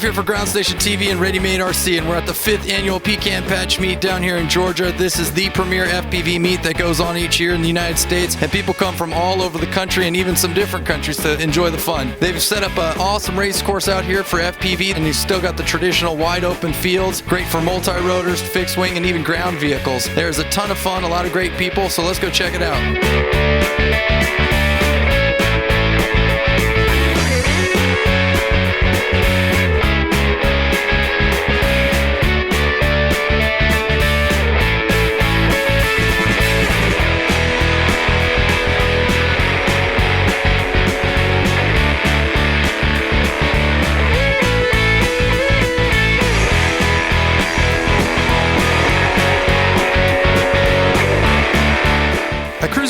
here for Ground Station TV and Ready Made RC, and we're at the 5th annual Pecan Patch meet down here in Georgia. This is the premier FPV meet that goes on each year in the United States, and people come from all over the country and even some different countries to enjoy the fun. They've set up an awesome race course out here for FPV, and you've still got the traditional wide open fields, great for multi-rotors, fixed wing, and even ground vehicles. There's a ton of fun, a lot of great people, so let's go check it out.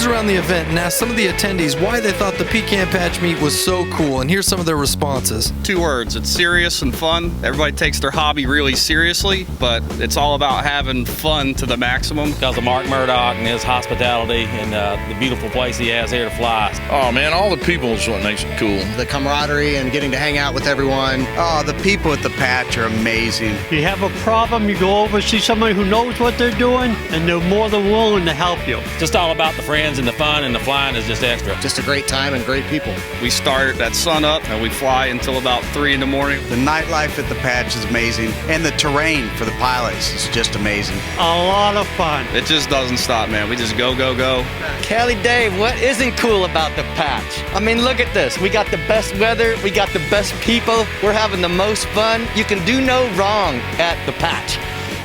Around the event and asked some of the attendees why they thought the Pecan Patch meet was so cool, and here's some of their responses. 2 words: it's serious and fun. Everybody takes their hobby really seriously, but it's all about having fun to the maximum. Because of Mark Murdoch and his hospitality and the beautiful place he has here to fly. Oh man, all the people is what makes it cool. The camaraderie and getting to hang out with everyone. Oh, the people at the patch are amazing. If you have a problem, you go over, see somebody who knows what they're doing, and they're more than willing to help you. Just all about the friends and the fun, and the flying is just extra. Just a great time and great people. We start at sun up and we fly until about 3 in the morning. The nightlife at the patch is amazing, and the terrain for the pilots is just amazing. A lot of fun. It just doesn't stop, man. We just go, go, go. Kelly, Dave, what isn't cool about the patch? I mean, look at this. We got the best weather. We got the best people. We're having the most fun. You can do no wrong at the patch.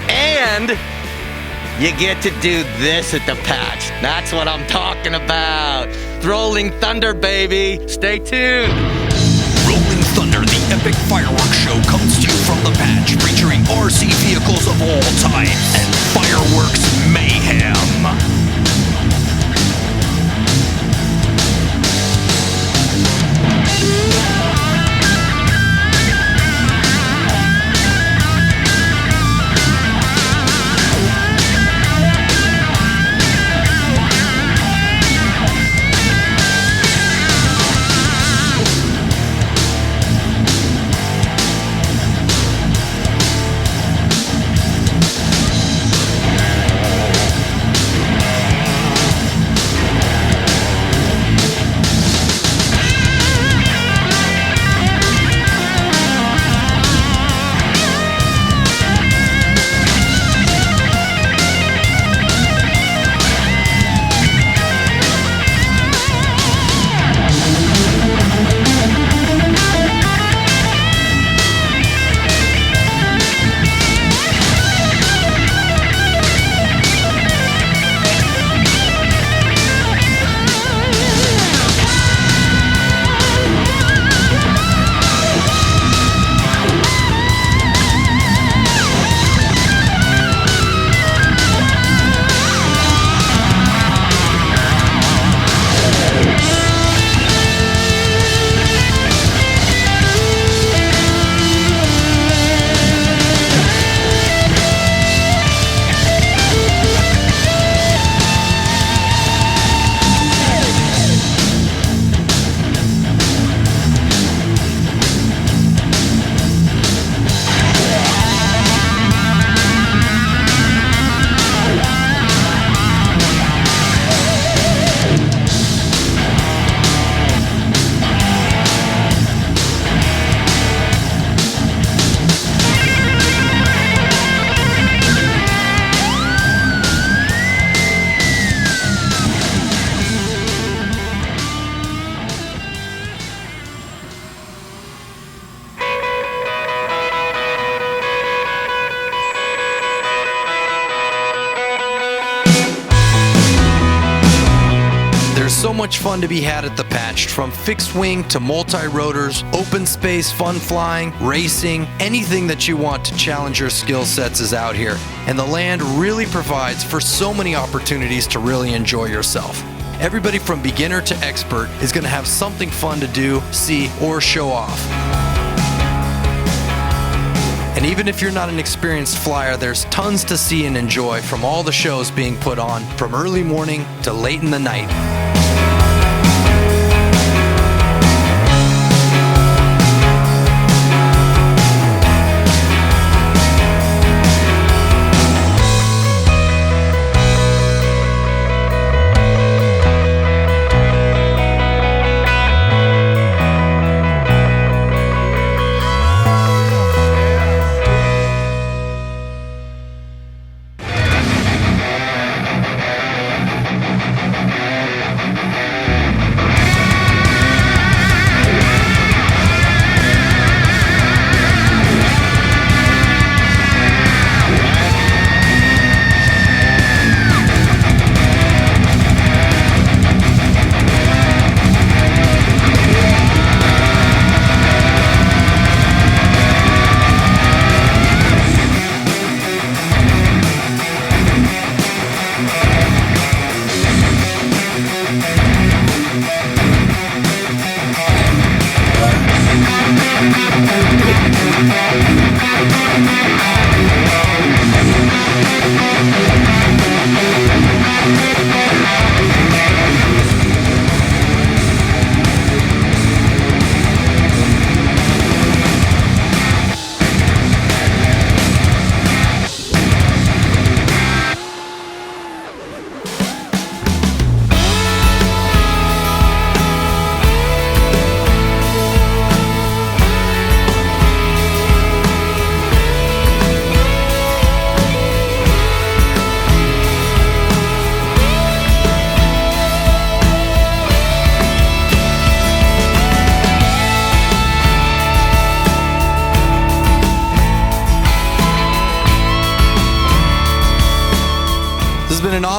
And you get to do this at the patch. That's what I'm talking about. Rolling Thunder, baby. Stay tuned. Rolling Thunder, the epic fireworks show, comes to you from the patch, featuring RC vehicles of all types and fireworks mayhem. So much fun to be had at the patch, from fixed wing to multi-rotors, open space, fun flying, racing, anything that you want to challenge your skill sets is out here. And the land really provides for so many opportunities to really enjoy yourself. Everybody from beginner to expert is going to have something fun to do, see, or show off. And even if you're not an experienced flyer, there's tons to see and enjoy from all the shows being put on, from early morning to late in the night.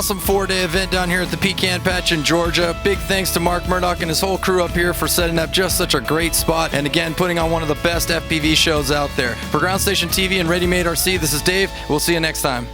awesome 4-day event down here at the Pecan Patch in Georgia. Big thanks to Mark Murdoch and his whole crew up here for setting up just such a great spot, and again, putting on one of the best FPV shows out there. For Ground Station TV and Ready Made RC, this is Dave. We'll see you next time.